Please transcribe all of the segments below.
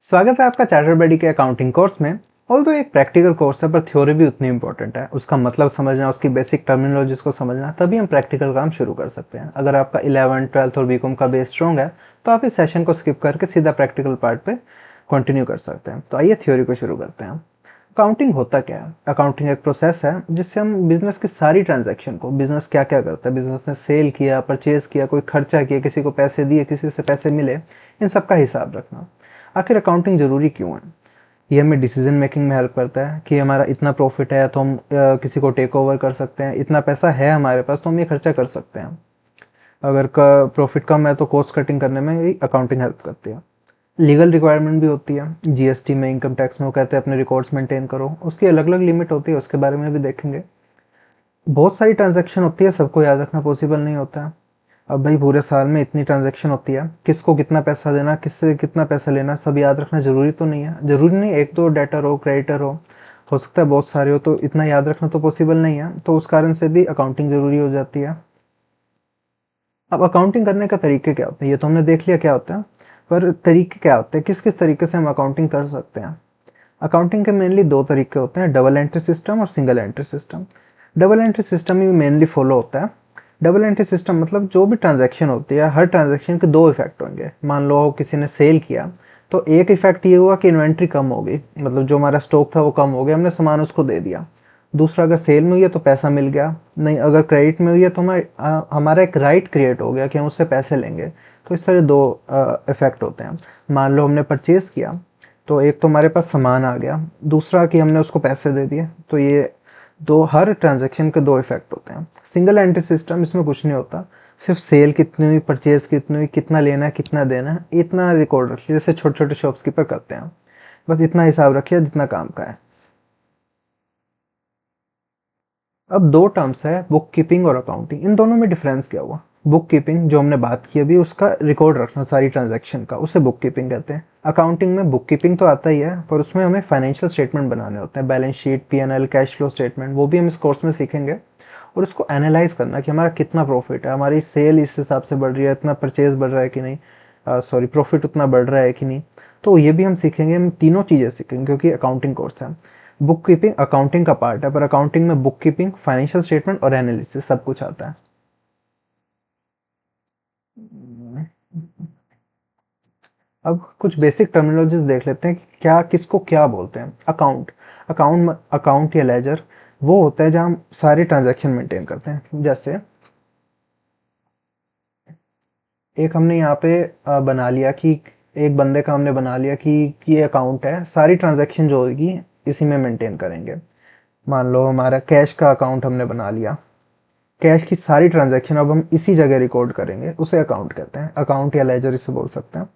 स्वागत है आपका चार्टर्ड बडी के अकाउंटिंग कोर्स में। ऑल्दो एक प्रैक्टिकल कोर्स है पर थ्योरी भी उतनी इंपॉर्टेंट है। उसका मतलब समझना, उसकी बेसिक टर्मिनोलॉजीज को समझना, तभी हम प्रैक्टिकल काम शुरू कर सकते हैं। अगर आपका 11th 12th और बीकॉम का बेस स्ट्रॉन्ग है तो आप इस सेशन को स्किप करके सीधा प्रैक्टिकल पार्ट पे कंटिन्यू कर सकते हैं। तो आइए थ्योरी को शुरू करते हैं। अकाउंटिंग होता क्या है? अकाउंटिंग एक प्रोसेस है जिससे हम बिजनेस की सारी ट्रांजैक्शन को, बिजनेस क्या क्या करता है, बिजनेस ने सेल किया, परचेज किया, कोई खर्चा किया, किसी को पैसे दिए, किसी से पैसे मिले, इन सब का हिसाब रखना। आखिर अकाउंटिंग जरूरी क्यों है? ये हमें डिसीजन मेकिंग में हेल्प करता है कि हमारा इतना प्रॉफिट है तो हम किसी को टेक ओवर कर सकते हैं, इतना पैसा है हमारे पास तो हम ये खर्चा कर सकते हैं। अगर का प्रॉफिट कम है तो कॉस्ट कटिंग करने में ये अकाउंटिंग हेल्प करती है। लीगल रिक्वायरमेंट भी होती है। जीएसटी में, इनकम टैक्स में वो कहते हैं अपने रिकॉर्ड्स मेंटेन करो, उसकी अलग अलग लिमिट होती है, उसके बारे में भी देखेंगे। बहुत सारी ट्रांजैक्शन होती है, सबको याद रखना पॉसिबल नहीं होता है। अब भाई पूरे साल में इतनी ट्रांजैक्शन होती है, किसको कितना पैसा देना, किससे कितना पैसा लेना, सब याद रखना जरूरी तो नहीं है। जरूरी नहीं एक दो डेटर हो, क्रेडिटर हो सकता है बहुत सारे हो, तो इतना याद रखना तो पॉसिबल नहीं है। तो उस कारण से भी अकाउंटिंग जरूरी हो जाती है। अब अकाउंटिंग करने का तरीके क्या होते हैं ये तो हमने देख लिया क्या होता है, पर तरीके क्या होते हैं, किस किस तरीके से हम अकाउंटिंग कर सकते हैं। अकाउंटिंग के मेनली दो तरीके होते हैं, डबल एंट्री सिस्टम और single entry system. Double entry system ही मेनली फॉलो होता है। डबल एंट्री सिस्टम मतलब जो भी ट्रांजैक्शन होती है, हर ट्रांजैक्शन के दो इफेक्ट होंगे। मान लो किसी ने सेल किया तो एक इफेक्ट ये हुआ कि इन्वेंट्री कम हो गई, मतलब जो हमारा स्टॉक था वो कम हो गया, हमने सामान उसको दे दिया। दूसरा, अगर सेल में हुई है तो पैसा मिल गया। नहीं, अगर क्रेडिट में हुई है तो हमारा एक राइट क्रिएट हो गया कि हम उससे पैसे लेंगे। तो इस तरह दो इफेक्ट होते हैं। मान लो हमने परचेज किया तो एक तो हमारे पास सामान आ गया, दूसरा कि हमने उसको पैसे दे दिए। तो ये दो, हर ट्रांजैक्शन के दो इफेक्ट होते हैं। सिंगल एंट्री सिस्टम, इसमें कुछ नहीं होता, सिर्फ सेल कितनी हुई, परचेज कितनी हुई, कितना लेना है, कितना देना है, इतना रिकॉर्ड रखिए, जैसे छोटे छोटे शॉप्सकीपर करते हैं। बस इतना हिसाब रखिए जितना काम का है। अब दो टर्म्स है, बुक कीपिंग और अकाउंटिंग। इन दोनों में डिफरेंस क्या हुआ? बुक कीपिंग जो हमने बात की अभी, उसका रिकॉर्ड रखना सारी ट्रांजैक्शन का, उसे बुक कीपिंग कहते हैं। अकाउंटिंग में बुक कीपिंग तो आता ही है, पर उसमें हमें फाइनेंशियल स्टेटमेंट बनाने होते हैं, balance sheet, PNL, cash flow statement, वो भी हम इस कोर्स में सीखेंगे। और उसको एनालाइज करना कि हमारा कितना प्रॉफिट है, हमारी सेल इस हिसाब से बढ़ रही है, इतना परचेज बढ़ रहा है कि नहीं, सॉरी प्रॉफिट उतना बढ़ रहा है कि नहीं। तो ये भी हम सीखेंगे, हम तीनों चीज़ें सीखेंगे क्योंकि अकाउंटिंग कोर्स है। बुक कीपिंग अकाउंटिंग का पार्ट है, पर अकाउंटिंग में बुक कीपिंग, फाइनेंशियल स्टेटमेंट और एनालिसिस सब कुछ आता है। अब कुछ बेसिक टर्मिनोलॉजीज देख लेते हैं कि क्या, किसको क्या बोलते हैं। अकाउंट, अकाउंट या लेजर वो होता है जहाँ हम सारे ट्रांजैक्शन मेंटेन करते हैं। जैसे एक हमने यहाँ पे बना लिया कि एक बंदे का हमने बना लिया कि ये अकाउंट है, सारी ट्रांजैक्शन जो होगी इसी में मेंटेन करेंगे। मान लो हमारा कैश का अकाउंट हमने बना लिया, कैश की सारी ट्रांजैक्शन अब हम इसी जगह रिकॉर्ड करेंगे, उसे अकाउंट कहते हैं। अकाउंट या लेजर इसे बोल सकते हैं।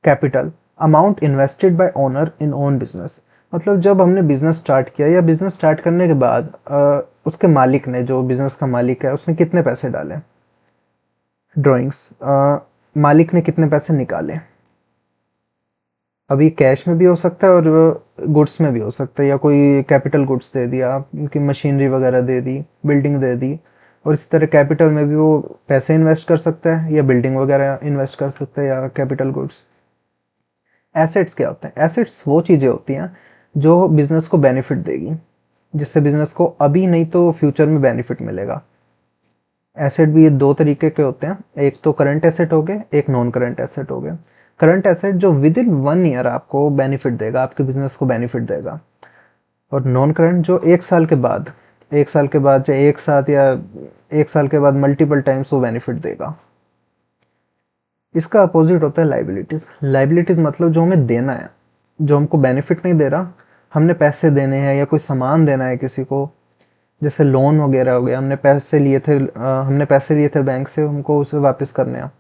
Capital, amount invested by owner in own business, मतलब जब हमने बिजनेस स्टार्ट किया या बिजनेस स्टार्ट करने के बाद उसके मालिक ने, जो बिजनेस का मालिक है, उसने कितने पैसे डाले। ड्राइंग्स, मालिक ने कितने पैसे निकाले। अभी कैश में भी हो सकता है और गुड्स में भी हो सकता है, या कोई कैपिटल गुड्स दे दिया, उनकी मशीनरी वगैरह दे दी, बिल्डिंग दे दी। और इसी तरह कैपिटल में भी वो पैसे इन्वेस्ट कर सकता है, या बिल्डिंग वगैरह इन्वेस्ट कर सकता है, या कैपिटल गुड्स। एसेट्स क्या होते हैं? एसेट्स वो चीज़ें होती हैं जो बिजनेस को बेनिफिट देगी, जिससे बिजनेस को अभी नहीं तो फ्यूचर में बेनिफिट मिलेगा। एसेट भी ये दो तरीके के होते हैं, एक तो करंट एसेट हो गए, एक नॉन करंट एसेट हो गए। करंट एसेट जो विद इन 1 ईयर आपको बेनिफिट देगा, आपके बिजनेस को बेनिफिट देगा। और नॉन करंट जो 1 साल के बाद, 1 साल के बाद चाहे एक साथ या 1 साल के बाद मल्टीपल टाइम्स वो बेनिफिट देगा। इसका अपोजिट होता है लाइबिलिटीज। लाइबिलिटीज मतलब जो हमें देना है, जो हमको बेनिफिट नहीं दे रहा, हमने पैसे देने हैं या कोई सामान देना है किसी को, जैसे लोन वगैरह हो गया, हमने पैसे लिए थे बैंक से, हमको उसे वापस करने हैं,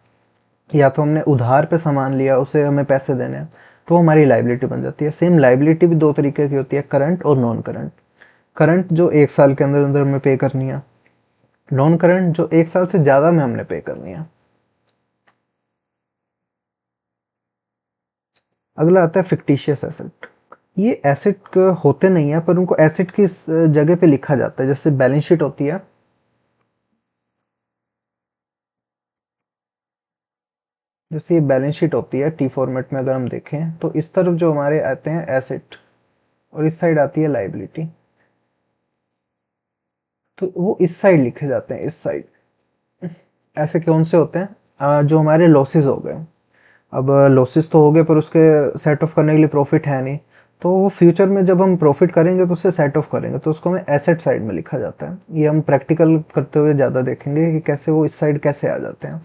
या तो हमने उधार पे सामान लिया, उसे हमें पैसे देने हैं, तो हमारी लाइबिलिटी बन जाती है। सेम लाइबिलिटी भी दो तरीके की होती है, करंट और नॉन करंट। करंट जो 1 साल के अंदर अंदर हमें पे करनी है, नॉन करंट जो 1 साल से ज़्यादा में हमने पे करनी है। अगला आता है फिक्टिशियस एसेट। ये एसेट होते नहीं है, पर उनको एसेट की जगह पे लिखा जाता है, जैसे बैलेंस शीट होती है। जैसे ये बैलेंस शीट होती है टी फॉर्मेट में, अगर हम देखें तो इस तरफ जो हमारे आते हैं एसेट और इस साइड आती है लाइबिलिटी, तो वो इस साइड लिखे जाते हैं, इस साइड। ऐसे कौन से होते हैं? जो हमारे लॉसेस हो गए। अब लॉसेस तो हो गए पर उसके सेट ऑफ करने के लिए प्रॉफिट है नहीं, तो वो फ्यूचर में जब हम प्रॉफिट करेंगे तो उससे सेट ऑफ करेंगे, तो उसको हमें एसेट साइड में लिखा जाता है। ये हम प्रैक्टिकल करते हुए ज़्यादा देखेंगे कि कैसे वो इस साइड कैसे आ जाते हैं।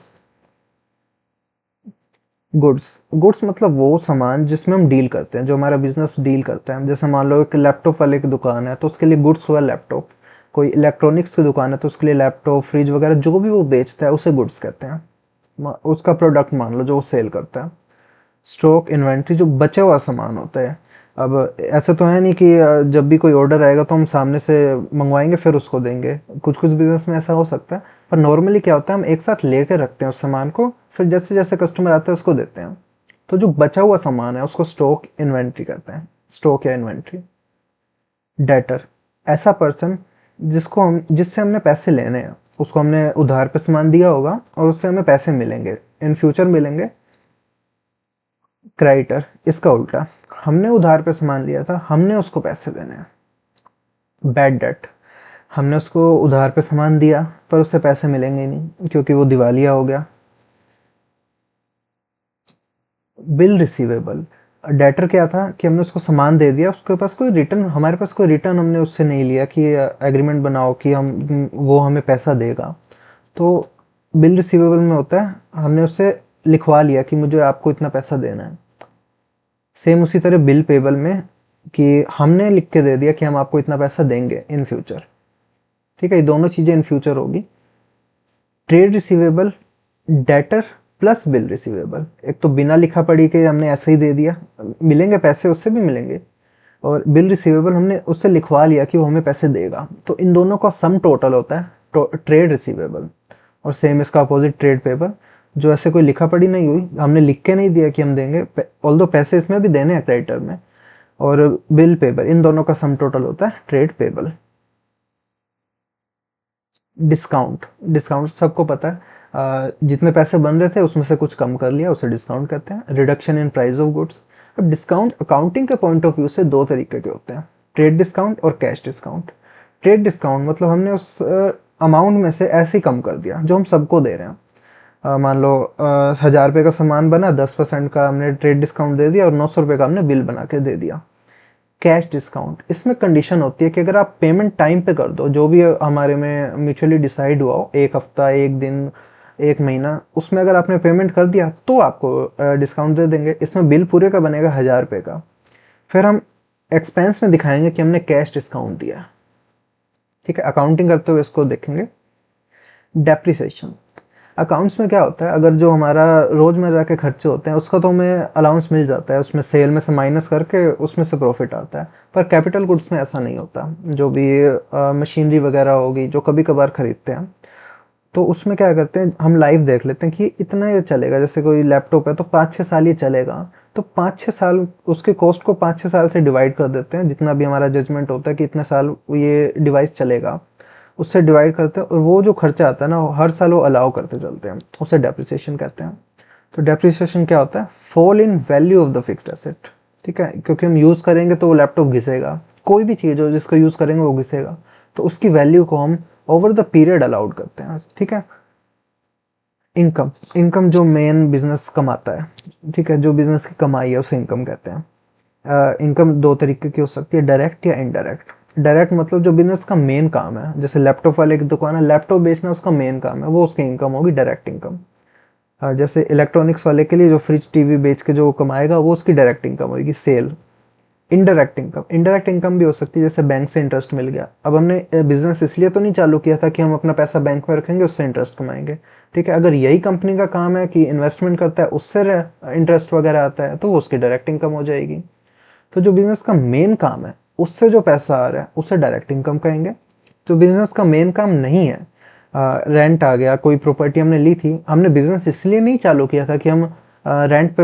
गुड्स, गुड्स मतलब वो सामान जिसमें हम डील करते हैं, जो हमारा बिजनेस डील करता है। जैसे मान लो एक लैपटॉप वाले की दुकान है तो उसके लिए गुड्स हुआ लैपटॉप। कोई इलेक्ट्रॉनिक्स की दुकान है तो उसके लिए लैपटॉप, फ्रिज वगैरह जो भी वो बेचता है उसे गुड्स कहते हैं। उसका प्रोडक्ट मान लो जो वो सेल करता है। स्टॉक, इन्वेंट्री जो बचा हुआ सामान होता है। अब ऐसा तो है नहीं कि जब भी कोई ऑर्डर आएगा तो हम सामने से मंगवाएंगे फिर उसको देंगे। कुछ कुछ बिजनेस में ऐसा हो सकता है, पर नॉर्मली क्या होता है हम एक साथ लेकर रखते हैं उस सामान को, फिर जैसे जैसे कस्टमर आते हैं उसको देते हैं। तो जो बचा हुआ सामान है उसको स्टॉक इन्वेंट्री कहते हैं, स्टॉक या इन्वेंट्री। डेटर, ऐसा पर्सन जिससे हमने पैसे लेने हैं, उसको हमने उधार पे सामान दिया होगा और उससे हमें पैसे मिलेंगे, इन फ्यूचर मिलेंगे। क्रेडिटर, इसका उल्टा, हमने उधार पे सामान लिया था, हमने उसको पैसे देने हैं। बैड डेट, हमने उसको उधार पे सामान दिया पर उससे पैसे मिलेंगे ही नहीं क्योंकि वो दिवालिया हो गया। बिल रिसीवेबल, डेटर क्या था कि हमने उसको सामान दे दिया, उसके पास कोई रिटर्न, हमारे पास कोई रिटर्न हमने उससे नहीं लिया कि एग्रीमेंट बनाओ कि हम वो हमें पैसा देगा। तो बिल रिसीवेबल में होता है हमने उससे लिखवा लिया कि मुझे आपको इतना पैसा देना है। सेम उसी तरह बिल पेबल में कि हमने लिख के दे दिया कि हम आपको इतना पैसा देंगे इन फ्यूचर। ठीक है, ये दोनों चीजें इन फ्यूचर होगी। Trade receivable, debtor plus bill receivable. एक तो बिना लिखा पढ़ी के हमने ऐसे ही दे दिया, मिलेंगे पैसे, उससे भी मिलेंगे। और बिल रिसीवेबल हमने उससे लिखवा लिया कि वो हमें पैसे देगा, तो इन दोनों का सम टोटल होता है ट्रेड रिसीवेबल। और सेम इसका अपोजिट ट्रेड पेबल, जो ऐसे कोई लिखा पढ़ी नहीं हुई, हमने लिख के नहीं दिया कि हम देंगे, ऑल्दो पैसे इसमें भी देने हैं क्रेडिटर में। और बिल पेबल, इन दोनों का सम टोटल होता है ट्रेड पेबल। डिस्काउंट, डिस्काउंट सबको पता है, जितने पैसे बन रहे थे उसमें से कुछ कम कर लिया, उसे डिस्काउंट कहते हैं। Reduction in price of goods. अब डिस्काउंट अकाउंटिंग के पॉइंट ऑफ व्यू से दो तरीके के होते हैं, ट्रेड डिस्काउंट और कैश डिस्काउंट। ट्रेड डिस्काउंट मतलब हमने उस अमाउंट में से ऐसे ही कम कर दिया जो हम सबको दे रहे हैं। मान लो 1000 रुपये का सामान बना, 10% का हमने ट्रेड डिस्काउंट दे दिया और 900 रुपये का हमने बिल बना के दे दिया। कैश डिस्काउंट, इसमें कंडीशन होती है कि अगर आप पेमेंट टाइम पे कर दो, जो भी हमारे में म्यूचुअली डिसाइड हुआ हो, एक हफ्ता, एक दिन, एक महीना, उसमें अगर आपने पेमेंट कर दिया तो आपको डिस्काउंट दे देंगे। इसमें बिल पूरे का बनेगा 1000 रुपये का, फिर हम एक्सपेंस में दिखाएंगे कि हमने कैश डिस्काउंट दिया। ठीक है, अकाउंटिंग करते हुए इसको देखेंगे। डेप्रिसिएशन, अकाउंट्स में क्या होता है, अगर जो हमारा रोजमर्रा के खर्चे होते हैं उसका तो हमें अलाउंस मिल जाता है, उसमें सेल में से माइनस करके उसमें से प्रॉफिट आता है। पर कैपिटल गुड्स में ऐसा नहीं होता। जो भी मशीनरी वगैरह होगी जो कभी कभार खरीदते हैं, तो उसमें क्या करते हैं हम लाइव देख लेते हैं कि इतना ये चलेगा। जैसे कोई लैपटॉप है तो 5-6 साल ये चलेगा, तो 5-6 साल उसके कॉस्ट को 5-6 साल से डिवाइड कर देते हैं, जितना भी हमारा जजमेंट होता है कि इतने साल ये डिवाइस चलेगा, उससे डिवाइड करते हैं। और वो जो खर्चा आता है ना, हर साल वो अलाउ करते चलते हैं, उसे डेप्रिसिएशन कहते हैं। तो डेप्रिसिएशन क्या होता है? Fall in value of the fixed asset. ठीक है, क्योंकि हम यूज़ करेंगे तो वो लैपटॉप घिसेगा, कोई भी चीज़ हो जिसको यूज़ करेंगे वो घिसेगा, तो उसकी वैल्यू को हम ओवर द पीरियड अलाउड करते हैं। ठीक है। इनकम, इनकम जो मेन बिजनेस कमाता है, ठीक है, जो बिजनेस की कमाई है उसे इनकम कहते हैं। इनकम दो तरीके की हो सकती है, डायरेक्ट या इनडायरेक्ट। डायरेक्ट मतलब जो बिजनेस का मेन काम है, जैसे लैपटॉप वाले की दुकान है, लैपटॉप बेचना उसका मेन काम है, वो उसकी इनकम होगी डायरेक्ट इनकम। जैसे इलेक्ट्रॉनिक्स वाले के लिए जो फ्रिज टीवी बेच के जो कमाएगा वो उसकी डायरेक्ट इनकम होगी, sale. Indirect income, indirect income भी हो सकती है, जैसे बैंक से इंटरेस्ट मिल गया। अब हमने बिजनेस इसलिए तो नहीं चालू किया था कि हम अपना पैसा बैंक में रखेंगे उससे इंटरेस्ट कमाएंगे। ठीक है, अगर यही कंपनी का काम है कि इन्वेस्टमेंट करता है उससे इंटरेस्ट वगैरह आता है तो वो उसकी डायरेक्ट इनकम हो जाएगी। तो जो बिजनेस का मेन काम है उससे जो पैसा आ रहा है उसे डायरेक्ट इनकम कहेंगे। जो बिजनेस का मेन काम नहीं है, रेंट आ गया, कोई प्रॉपर्टी हमने ली थी, हमने बिजनेस इसलिए नहीं चालू किया था कि हम रेंट पे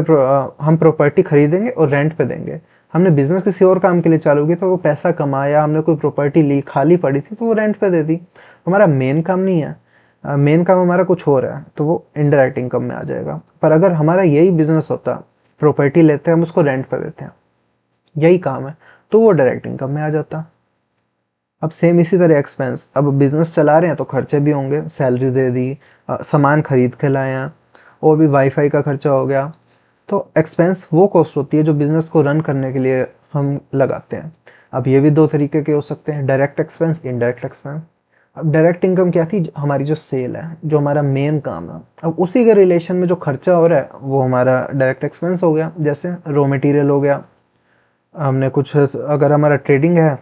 हम प्रॉपर्टी खरीदेंगे और रेंट पे देंगे। हमने बिजनेस किसी और काम के लिए चालू किया, तो वो पैसा कमाया, हमने कोई प्रॉपर्टी ली खाली पड़ी थी तो वो रेंट पे दे दी, हमारा मेन काम नहीं है। मेन काम हमारा कुछ हो रहा है तो वो इनडायरेक्ट इनकम में आ जाएगा। पर अगर हमारा यही बिजनेस होता, प्रॉपर्टी लेते हैं हम उसको रेंट पर देते हैं, यही काम है, तो वो डायरेक्ट इनकम में आ जाता। अब सेम इसी तरह एक्सपेंस, अब बिजनेस चला रहे हैं तो खर्चे भी होंगे, सैलरी दे दी, सामान खरीद के लाए हैं, और भी वाईफाई का खर्चा हो गया। तो एक्सपेंस वो कॉस्ट होती है जो बिजनेस को रन करने के लिए हम लगाते हैं। अब ये भी दो तरीके के हो सकते हैं, डायरेक्ट एक्सपेंस, इनडायरेक्ट एक्सपेंस। अब डायरेक्ट इनकम क्या थी, हमारी जो सेल है, जो हमारा मेन काम है, अब उसी के रिलेशन में जो खर्चा हो रहा है वो हमारा डायरेक्ट एक्सपेंस हो गया। जैसे रॉ मटेरियल हो गया, हमने कुछ, अगर हमारा ट्रेडिंग है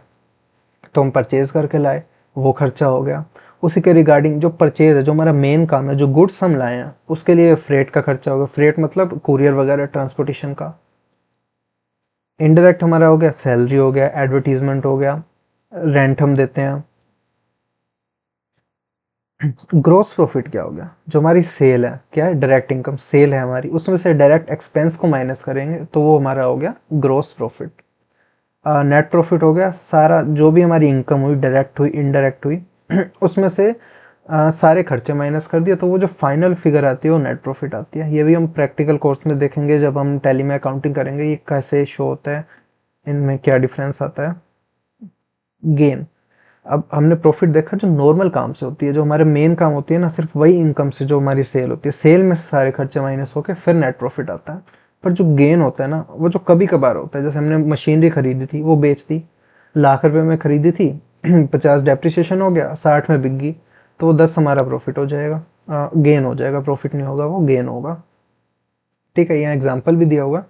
तो हम परचेज करके लाए, वो खर्चा हो गया। उसी के रिगार्डिंग जो परचेज है, जो हमारा मेन काम है, जो गुड्स हम लाए हैं, उसके लिए फ्रेट का खर्चा होगा। फ्रेट मतलब कुरियर वगैरह, ट्रांसपोर्टेशन का। इनडायरेक्ट हमारा हो गया सैलरी हो गया, एडवर्टीजमेंट हो गया, रेंट हम देते हैं। ग्रॉस प्रॉफिट क्या हो गया, जो हमारी सेल है, क्या है, डायरेक्ट इनकम, सेल है हमारी, उसमें से डायरेक्ट एक्सपेंस को माइनस करेंगे तो वो हमारा हो गया ग्रॉस प्रॉफिट। नेट प्रॉफिट हो गया सारा जो भी हमारी इनकम हुई, डायरेक्ट हुई, इनडायरेक्ट हुई, उसमें से सारे खर्चे माइनस कर दिए तो वो जो फाइनल फिगर आती है वो नेट प्रॉफिट आती है। ये भी हम प्रैक्टिकल कोर्स में देखेंगे जब हम टैली में अकाउंटिंग करेंगे, ये कैसे शो होता है, इनमें क्या डिफरेंस आता है। गेन, अब हमने प्रॉफिट देखा जो नॉर्मल काम से होती है, जो हमारे मेन काम होती है ना, सिर्फ वही इनकम से जो हमारी सेल होती है, सेल में से सारे खर्चे माइनस होकर फिर नेट प्रॉफिट आता है। पर जो गेन होता है ना, वो जो कभी कभार होता है, जैसे हमने मशीनरी खरीदी थी, वो बेच दी, लाख रुपए में खरीदी थी, 50 डेप्रिसिएशन हो गया, 60 में बिक गई, तो वो 10 हमारा प्रॉफिट हो जाएगा, गेन हो जाएगा, प्रॉफिट नहीं होगा, वो गेन होगा। ठीक है, यहाँ एग्जाम्पल भी दिया हुआ।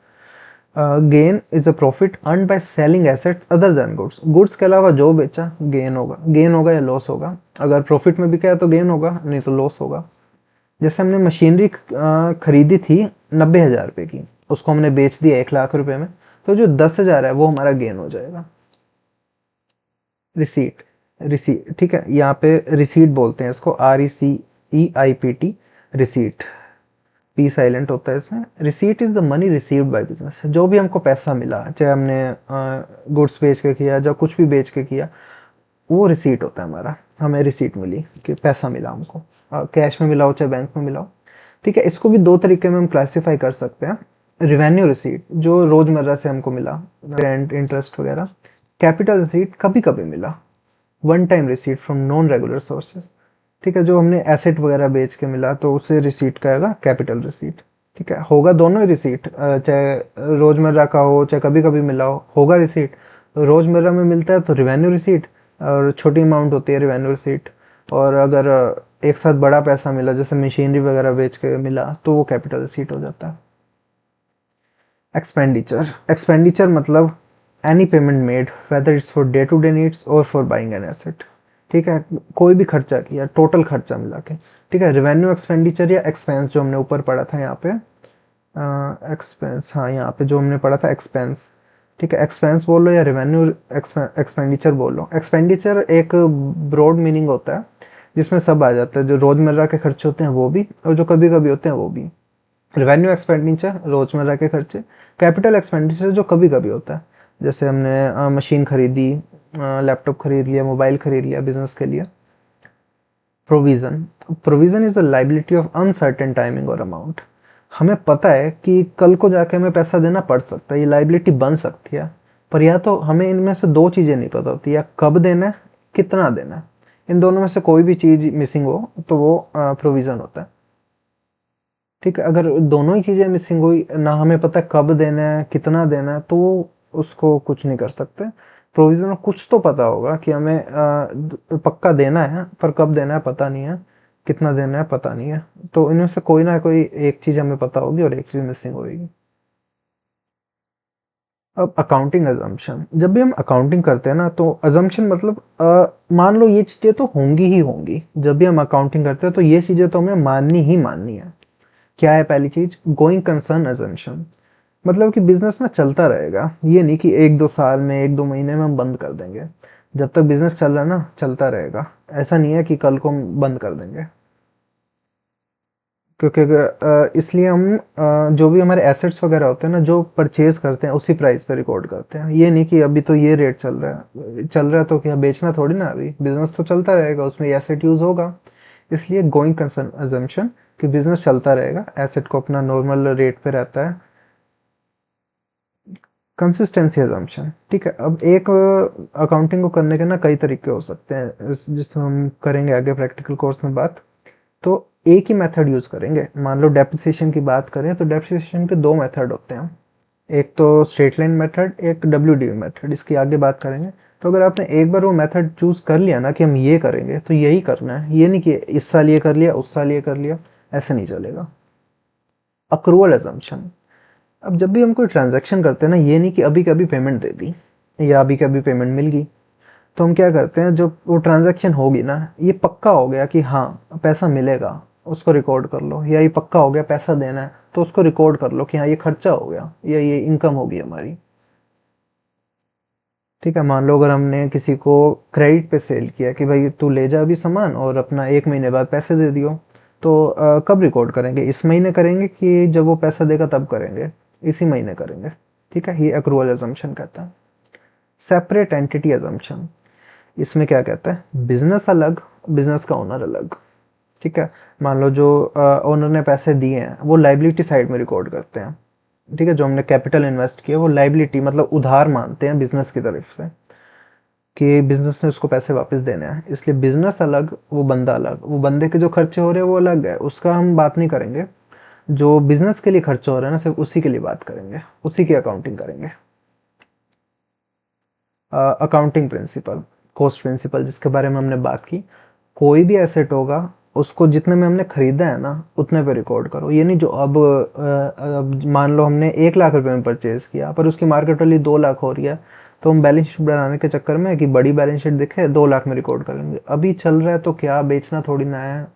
Gain is a profit earn by selling assets other than goods, goods के अलावा जो बेचा गेन होगा, गेन होगा या लॉस होगा। अगर प्रॉफिट में बिका है तो गेन होगा, नहीं तो लॉस होगा। जैसे हमने मशीनरी खरीदी थी 90,000 रुपए की, उसको हमने बेच दिया 1 लाख रुपए में, तो जो 10,000 है वो हमारा गेन हो जाएगा। रिसीट, रिसीट, ठीक है, यहाँ पे रिसीट बोलते हैं इसको, RECEIPT, रिसीट, पी साइलेंट होता है इसमें। Receipt is the money received by business, जो भी हमको पैसा मिला, चाहे हमने गुड्स बेच के किया, या कुछ भी बेच के किया, वो रिसीट होता है हमारा, हमें रिसीट मिली कि पैसा मिला हमको, कैश में मिला हो चाहे बैंक में मिला हो। ठीक है, इसको भी दो तरीके में हम क्लासीफाई कर सकते हैं। रिवेन्यू रिसीट, जो रोजमर्रा से हमको मिला, रेंट, इंटरेस्ट वगैरह। कैपिटल रिसीट, कभी कभी मिला, one time receipt from non regular sources. ठीक है, जो हमने एसेट वगैरह बेच के मिला तो उसे रिसीट कहेगा कैपिटल रिसीट। ठीक है, होगा दोनों ही रिसीट, चाहे रोजमर्रा का हो चाहे कभी कभी मिला हो, होगा रिसीट। रोजमर्रा में मिलता है तो रिवेन्यू रिसीट, और छोटी अमाउंट होती है रिवेन्यू रिसीट। और अगर एक साथ बड़ा पैसा मिला, जैसे मशीनरी वगैरह बेच के मिला, तो वो कैपिटल रिसीट हो जाता है। एक्सपेंडिचर, एक्सपेंडिचर मतलब any payment made whether it's for day to day needs और फॉर बाइंग एन एसेट। ठीक है, कोई भी खर्चा किया, टोटल खर्चा मिला के। ठीक है, रेवेन्यू एक्सपेंडिचर या एक्सपेंस जो हमने ऊपर पढ़ा था यहाँ पे, एक्सपेंस, हाँ यहाँ पे जो हमने पढ़ा था एक्सपेंस। ठीक है, एक्सपेंस बोल लो या रेवेन्यू एक्सपेंडिचर बोल लो। एक्सपेंडिचर एक ब्रॉड मीनिंग होता है जिसमें सब आ जाता है, जो रोजमर्रा के खर्चे होते हैं वो भी, और जो कभी कभी होते हैं वो भी। रेवेन्यू एक्सपेंडिचर रोजमर्रा के खर्चे, कैपिटल एक्सपेंडिचर जो कभी कभी होता है, जैसे हमने मशीन खरीदी, लैपटॉप खरीद लिया, मोबाइल खरीद लिया बिजनेस के लिए। Provision, provision is the liability of uncertain timing और अमाउंट, हमें पता है कि कल को जाके हमें पैसा देना पड़ सकता है, ये लाइबिलिटी बन सकती है, पर या तो हमें इनमें से दो चीज़ें नहीं पता होती, या कब देना है, कितना देना है। इन दोनों में से कोई भी चीज़ मिसिंग हो तो वो प्रोविज़न होता है। ठीक है, अगर दोनों ही चीज़ें मिसिंग हुई, ना हमें पता कब देना है, कितना देना है, तो उसको कुछ नहीं कर सकते। प्रोविजन में कुछ तो पता होगा कि हमें पक्का देना है, पर कब देना है पता नहीं है, कितना देना है पता नहीं है। तो इनमें से कोई ना कोई एक चीज़ हमें पता होगी और एक चीज़ मिसिंग होगी। अब अकाउंटिंग अजम्पशन, जब भी हम अकाउंटिंग करते हैं ना, तो अजम्पशन मतलब मान लो ये चीज़ें तो होंगी ही होंगी। जब भी हम अकाउंटिंग करते हैं तो ये चीज़ें तो हमें माननी ही माननी है। क्या है पहली चीज, गोइंग कंसर्न अजम्पशन, मतलब कि बिजनेस ना चलता रहेगा, ये नहीं कि 1-2 साल में, 1-2 महीने में हम बंद कर देंगे। जब तक बिजनेस चल रहा है ना, चलता रहेगा। ऐसा नहीं है कि कल को हम बंद कर देंगे। क्योंकि इसलिए हम जो भी हमारे एसेट्स वगैरह होते हैं ना, जो परचेज करते हैं उसी प्राइस पे रिकॉर्ड करते हैं। ये नहीं कि अभी तो ये रेट चल रहा है तो क्या बेचना थोड़ी ना, अभी बिजनेस तो चलता रहेगा, उसमें एसेट यूज होगा। इसलिए गोइंग कंसर्न अजम्पशन कि बिजनेस चलता रहेगा, एसेट को अपना नॉर्मल रेट पे रहता है। कंसिस्टेंसी अजम्पशन, ठीक है। अब एक अकाउंटिंग को करने के ना कई तरीके हो सकते हैं, जिससे हम करेंगे आगे प्रैक्टिकल कोर्स में बात। तो एक ही मेथड यूज करेंगे। मान लो डेप्रिसिएशन की बात करें तो डेप्रिसिएशन के दो मेथड होते हैं, एक तो स्ट्रेट लाइन मेथड, एक WDV मेथड, इसकी आगे बात करेंगे। तो अगर आपने एक बार वो मेथड चूज कर लिया ना कि हम ये करेंगे तो यही करना है, ये नहीं कि इस साल ये कर लिया उस साल ये कर लिया, ऐसे नहीं चलेगा। अक्रूवल एजम्पशन, अब जब भी हम कोई ट्रांजैक्शन करते हैं ना, ये नहीं कि अभी कभी पेमेंट दे दी या अभी कभी पेमेंट मिल गई, तो हम क्या करते हैं, जब वो ट्रांजैक्शन होगी ना, ये पक्का हो गया कि हाँ पैसा मिलेगा, उसको रिकॉर्ड कर लो, या ये पक्का हो गया पैसा देना है तो उसको रिकॉर्ड कर लो कि हाँ ये खर्चा हो गया या ये इनकम होगी हमारी। ठीक है, मान लो अगर हमने किसी को क्रेडिट पे सेल किया कि भाई तू ले जा अभी सामान और अपना 1 महीने बाद पैसे दे दियो, तो कब रिकॉर्ड करेंगे, इस महीने करेंगे कि जब वो पैसा देगा तब करेंगे, इसी महीने करेंगे। ठीक है, ये अक्रूवल अजम्पशन कहता है। सेपरेट एंटिटी अजम्पशन, इसमें क्या कहता है, बिजनेस अलग, बिजनेस का ओनर अलग। ठीक है, मान लो जो ओनर ने पैसे दिए हैं वो लाइबिलिटी साइड में रिकॉर्ड करते हैं। ठीक है, जो हमने कैपिटल इन्वेस्ट किया वो लाइबिलिटी मतलब उधार मानते हैं बिजनेस की तरफ से कि बिजनेस ने उसको पैसे वापस देने हैं, इसलिए बिजनेस अलग, वो बंदा अलग, वो बंदे के जो खर्चे हो रहे हैं वो अलग है, उसका हम बात नहीं करेंगे। जो बिजनेस के लिए खर्चे हो रहे हैं ना, सिर्फ उसी के लिए बात करेंगे, उसी की अकाउंटिंग करेंगे। अकाउंटिंग प्रिंसिपल, कॉस्ट प्रिंसिपल, जिसके बारे में हमने बात की, कोई भी एसेट होगा उसको जितने में हमने खरीदा है ना उतने पे रिकॉर्ड करो। ये नहीं जो अब मान लो हमने 1 लाख रुपए में परचेज किया पर उसकी मार्केट वैल्यू 2 लाख हो रही है, तो हम बैलेंस शीट बनाने के चक्कर में कि बड़ी बैलेंस शीट दिखे 2 लाख में रिकॉर्ड करेंगे। अभी चल रहा है तो क्या बेचना थोड़ी ना है,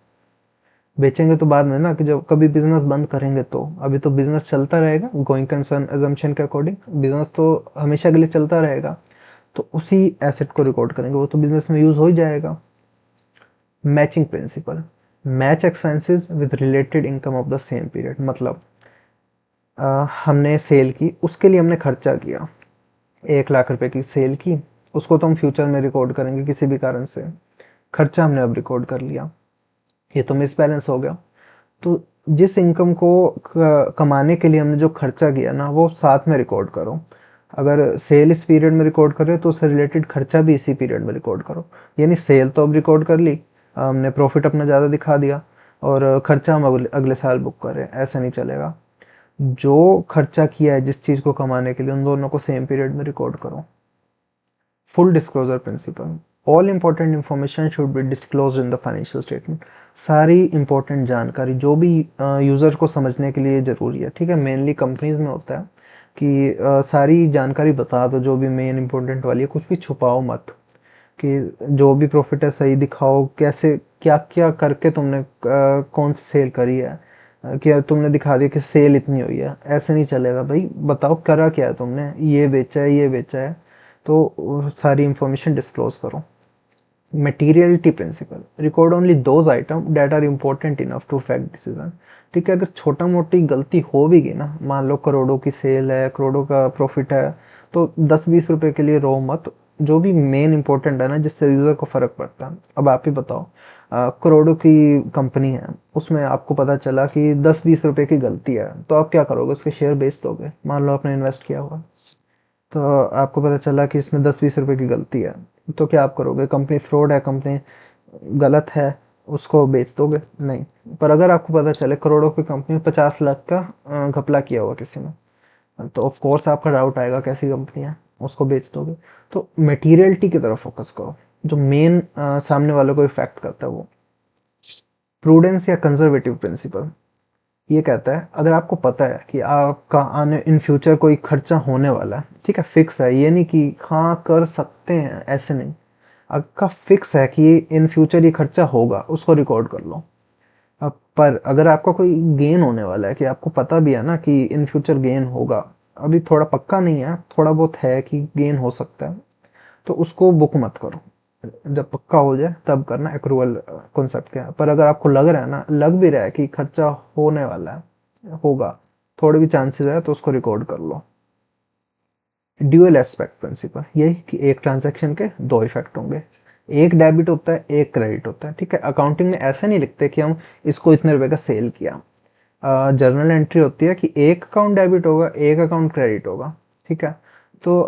बेचेंगे तो बाद में ना, कि जब कभी बिजनेस बंद करेंगे तो, अभी तो बिजनेस चलता रहेगा गोइंग कंसर्न अजम्पशन के अकॉर्डिंग, बिजनेस तो हमेशा के लिए चलता रहेगा, तो उसी एसेट को रिकॉर्ड करेंगे, वो तो बिजनेस में यूज हो ही जाएगा। Matching principal, match expenses with related income of the same period, मतलब हमने सेल की, उसके लिए हमने खर्चा किया, 1 लाख रुपए की सेल की, उसको तो हम फ्यूचर में रिकॉर्ड करेंगे किसी भी कारण से, खर्चा हमने अब रिकॉर्ड कर लिया, ये तो मिस बैलेंस हो गया। तो जिस इनकम को कमाने के लिए हमने जो खर्चा किया ना वो साथ में रिकॉर्ड करो। अगर सेल इस पीरियड में रिकॉर्ड कर रहे हो तो उससे रिलेटेड खर्चा भी इसी पीरियड में रिकॉर्ड करो। यानी सेल तो अब रिकॉर्ड कर ली, हमने प्रॉफिट अपना ज़्यादा दिखा दिया और खर्चा हम अगले साल बुक करें, ऐसा नहीं चलेगा। जो खर्चा किया है जिस चीज़ को कमाने के लिए उन दोनों को सेम पीरियड में रिकॉर्ड करो। Full disclosure principle, all important information should be disclose in the financial statement. सारी इंपॉर्टेंट जानकारी जो भी यूज़र को समझने के लिए ज़रूरी है, ठीक है, मेनली कंपनीज में होता है कि सारी जानकारी बता दो, जो भी मेन इंपॉर्टेंट वाली है, कुछ भी छुपाओ मत, कि जो भी प्रॉफिट है सही दिखाओ, कैसे क्या क्या करके तुमने कौन सी सेल करी है, क्या तुमने दिखा दिया कि सेल इतनी हुई है, ऐसे नहीं चलेगा भाई, बताओ करा क्या है तुमने, ये बेचा है ये बेचा है, तो सारी इंफॉर्मेशन डिस्क्लोज करो। Materiality principle, record only those item that are important enough to affect decision. ठीक है, अगर छोटा मोटी गलती हो भी गई ना, मान लो करोड़ों की सेल है, करोड़ों का प्रॉफिट है, तो 10-20 रुपए के लिए रो मत, जो भी मेन इंपॉर्टेंट है ना जिससे यूजर को फर्क पड़ता है। अब आप ही बताओ, करोड़ों की कंपनी है, उसमें आपको पता चला कि 10-20 रुपए की गलती है, तो आप क्या करोगे, उसके शेयर बेच दोगे। मान लो आपने इन्वेस्ट किया हुआ, तो आपको पता चला कि इसमें 10-20 रुपए की गलती है, तो क्या आप करोगे, कंपनी फ्रॉड है, कंपनी गलत है, उसको बेच दोगे? नहीं। पर अगर आपको पता चले करोड़ों की कंपनी में 50 लाख का घपला किया हुआ किसी ने, तो ऑफ कोर्स आपका डाउट आएगा कैसी कंपनी है, उसको बेच दोगे। तो मटेरियलिटी की तरफ फोकस करो, जो मेन सामने वालों को इफेक्ट करता है वो। प्रूडेंस या कंजर्वेटिव प्रिंसिपल, ये कहता है अगर आपको पता है कि आपका आने इन फ्यूचर कोई खर्चा होने वाला है, ठीक है, फिक्स है, ये नहीं कि हाँ कर सकते हैं, ऐसे नहीं, आपका फिक्स है कि इन फ्यूचर ये खर्चा होगा, उसको रिकॉर्ड कर लो। अब पर अगर आपका कोई गेन होने वाला है, कि आपको पता भी है ना कि इन फ्यूचर गेन होगा, अभी थोड़ा पक्का नहीं है, थोड़ा बहुत है कि गेन हो सकता है, तो उसको बुक मत करो, जब पक्का हो जाए तब करना, एक्रूवल कॉन्सेप्ट क्या है। पर अगर आपको लग रहा है ना, लग भी रहा है कि खर्चा होने वाला है, होगा, थोड़े भी चांसेस है, तो उसको रिकॉर्ड कर लो। ड्यूअल एस्पेक्ट प्रिंसिपल, यही कि एक ट्रांजैक्शन के दो इफेक्ट होंगे, एक डेबिट होता है, एक क्रेडिट होता है, ठीक है। अकाउंटिंग में ऐसे नहीं लिखते कि हम इसको इतने रुपए का सेल किया। जर्नल एंट्री होती है कि एक अकाउंट डेबिट होगा, एक अकाउंट क्रेडिट होगा, ठीक है। तो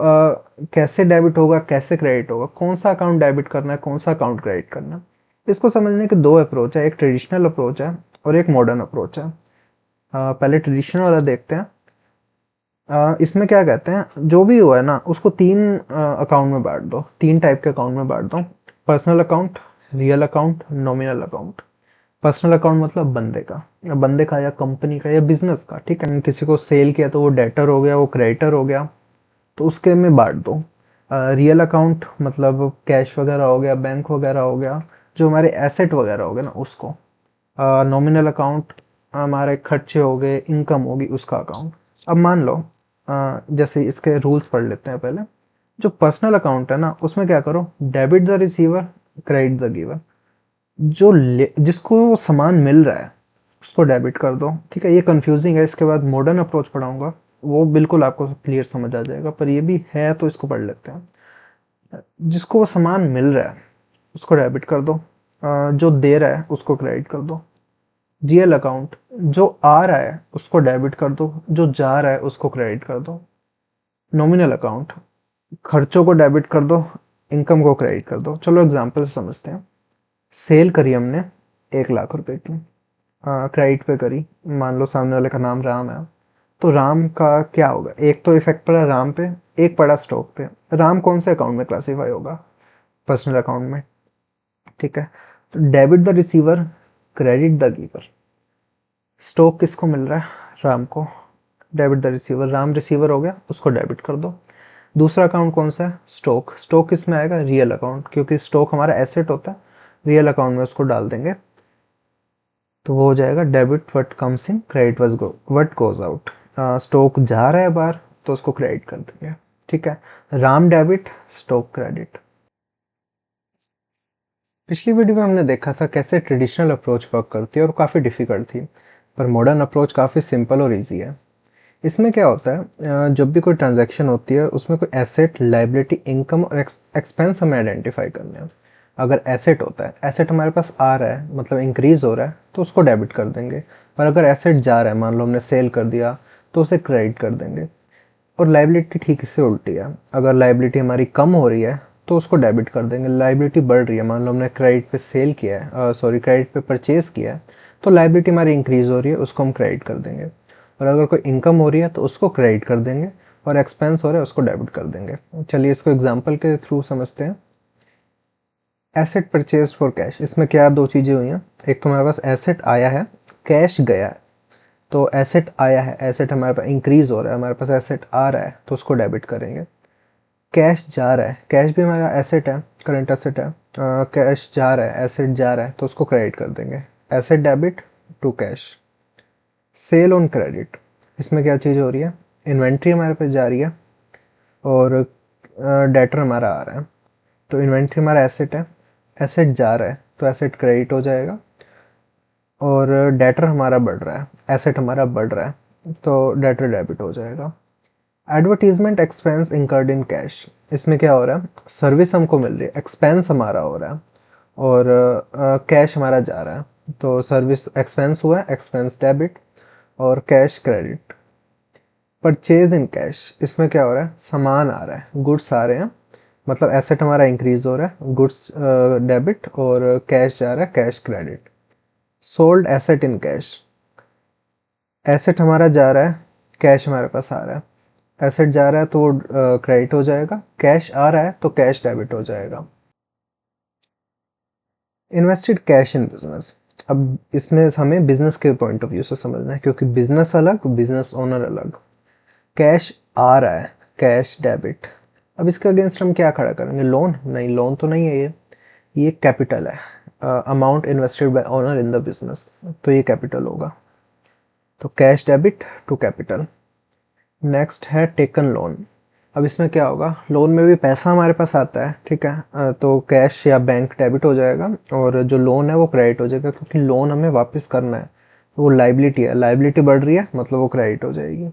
कैसे डेबिट होगा, कैसे क्रेडिट होगा, कौन सा अकाउंट डेबिट करना है, कौन सा अकाउंट क्रेडिट करना है, इसको समझने के दो अप्रोच है, एक ट्रेडिशनल अप्रोच है और एक मॉडर्न अप्रोच है। पहले ट्रेडिशनल वाला देखते हैं। इसमें क्या कहते हैं, जो भी हुआ है ना उसको तीन अकाउंट में बांट दो, तीन टाइप के अकाउंट में बांट दो। Personal account, real account, nominal account. Personal account मतलब बंदे का या कंपनी का या बिजनेस का, ठीक है। किसी को सेल किया तो वो डेटर हो गया, वो क्रेडिटर हो गया, तो उसके में बांट दो। रियल अकाउंट मतलब कैश वगैरह हो गया, बैंक वगैरह हो गया, जो हमारे एसेट वगैरह हो गए ना उसको। नॉमिनल अकाउंट हमारे खर्चे हो गए, इनकम होगी, उसका अकाउंट। अब मान लो जैसे इसके रूल्स पढ़ लेते हैं पहले। जो पर्सनल अकाउंट है ना उसमें क्या करो, debit the receiver, credit the giver. जिसको सामान मिल रहा है उसको डेबिट कर दो, ठीक है। ये कंफ्यूजिंग है, इसके बाद मॉडर्न अप्रोच पढ़ाऊंगा, वो बिल्कुल आपको क्लियर समझ आ जाएगा, पर ये भी है तो इसको पढ़ लेते हैं। जिसको वो सामान मिल रहा है उसको डेबिट कर दो, जो दे रहा है उसको क्रेडिट कर दो। रियल अकाउंट, जो आ रहा है उसको डेबिट कर दो, जो जा रहा है उसको क्रेडिट कर दो। नॉमिनल अकाउंट, खर्चों को डेबिट कर दो, इनकम को क्रेडिट कर दो। चलो एग्जांपल से समझते हैं। सेल करी हमने 1 लाख रुपए की, क्रेडिट पे करी, मान लो सामने वाले का नाम राम है, तो राम का क्या होगा, एक तो इफेक्ट पड़ा राम पे, एक पड़ा स्टॉक पे। राम कौन से अकाउंट में क्लासीफाई होगा, पर्सनल अकाउंट में, ठीक है। तो debit the receiver, credit the giver. Stock किसको मिल रहा है, राम को, debit the receiver, Ram receiver हो गया, उसको डेबिट कर दो। दूसरा अकाउंट कौन सा है, स्टॉक। स्टॉक किस में आएगा, रियल अकाउंट, क्योंकि स्टॉक हमारा एसेट होता है, रियल अकाउंट में उसको डाल देंगे, तो वो हो जाएगा debit what comes in, credit what goes out. Stock जा रहा है बाहर तो उसको क्रेडिट कर देंगे, ठीक है। Ram debit, stock credit. पिछली वीडियो में हमने देखा था कैसे ट्रेडिशनल अप्रोच वर्क करती है और काफ़ी डिफिकल्ट थी, पर मॉडर्न अप्रोच काफ़ी सिंपल और ईजी है। इसमें क्या होता है, जब भी कोई ट्रांजैक्शन होती है उसमें कोई एसेट, लाइबिलिटी, इनकम और एक्सपेंस हमें आइडेंटिफाई करने हैं। अगर एसेट होता है, एसेट हमारे पास आ रहा है मतलब इंक्रीज हो रहा है, तो उसको डेबिट कर देंगे। पर अगर एसेट जा रहा है, मान लो हमने सेल कर दिया, तो उसे क्रेडिट कर देंगे। और लाइबिलिटी ठीक इससे उल्टी है, अगर लाइबिलिटी हमारी कम हो रही है तो उसको डेबिट कर देंगे। लाइबिलिटी बढ़ रही है, मान लो हमने क्रेडिट पे सेल किया है, सॉरी क्रेडिट पे परचेज किया है, तो लाइबिलिटी हमारी इंक्रीज हो रही है, उसको हम क्रेडिट कर देंगे। और अगर कोई इनकम हो रही है तो उसको क्रेडिट कर देंगे, और एक्सपेंस हो रहा है उसको डेबिट कर देंगे। चलिए इसको एग्जाम्पल के थ्रू समझते हैं। एसेट परचेज फॉर कैश, इसमें क्या दो चीज़ें हुई हैं, एक तो हमारे पास एसेट आया है, कैश गया है। तो एसेट आया है, एसेट हमारे पास इंक्रीज हो रहा है, हमारे पास एसेट आ रहा है तो उसको डेबिट करेंगे। कैश जा रहा है, कैश भी हमारा एसेट है, करंट एसेट है, कैश जा रहा है, एसेट जा रहा है तो उसको क्रेडिट कर देंगे। Asset debit to cash. Sale on credit, इसमें क्या चीज़ हो रही है, इन्वेंट्री हमारे पास जा रही है और डेटर हमारा आ रहा है। तो इन्वेंट्री हमारा एसेट है, एसेट जा रहा है तो एसेट क्रेडिट हो जाएगा, और डेटर हमारा बढ़ रहा है, एसेट हमारा बढ़ रहा है तो डेटर डेबिट हो जाएगा। Advertisement expense incurred in cash, इसमें क्या हो रहा है, सर्विस हमको मिल रही है, एक्सपेंस हमारा हो रहा है, और कैश हमारा जा रहा है, तो सर्विस एक्सपेंस हुआ है, एक्सपेंस डेबिट और cash credit. Purchase in cash, इसमें क्या हो रहा है, सामान आ रहा है, गुड्स आ रहे हैं, मतलब एसेट हमारा इंक्रीज हो रहा है, गुड्स डेबिट और कैश जा रहा है, cash credit. Sold asset in cash, asset हमारा जा रहा है, कैश हमारे पास आ रहा है। एसेट जा रहा है तो क्रेडिट हो जाएगा, कैश आ रहा है तो कैश डेबिट हो जाएगा। इन्वेस्टेड कैश इन बिजनेस, अब इसमें हमें बिजनेस के पॉइंट ऑफ व्यू से समझना है, क्योंकि बिजनेस अलग, बिजनेस ओनर अलग। कैश आ रहा है, कैश डेबिट। अब इसके अगेंस्ट हम क्या खड़ा करेंगे, लोन, नहीं लोन तो नहीं है ये कैपिटल है, amount invested by owner in the business, तो ये कैपिटल होगा। तो cash debit to capital. Next है टेकन लोन। अब इसमें क्या होगा, लोन में भी पैसा हमारे पास आता है, ठीक है, तो कैश या बैंक डेबिट हो जाएगा, और जो लोन है वो क्रेडिट हो जाएगा, क्योंकि लोन हमें वापस करना है, तो वो लाइबिलिटी है, लाइबिलिटी बढ़ रही है मतलब वो क्रेडिट हो जाएगी।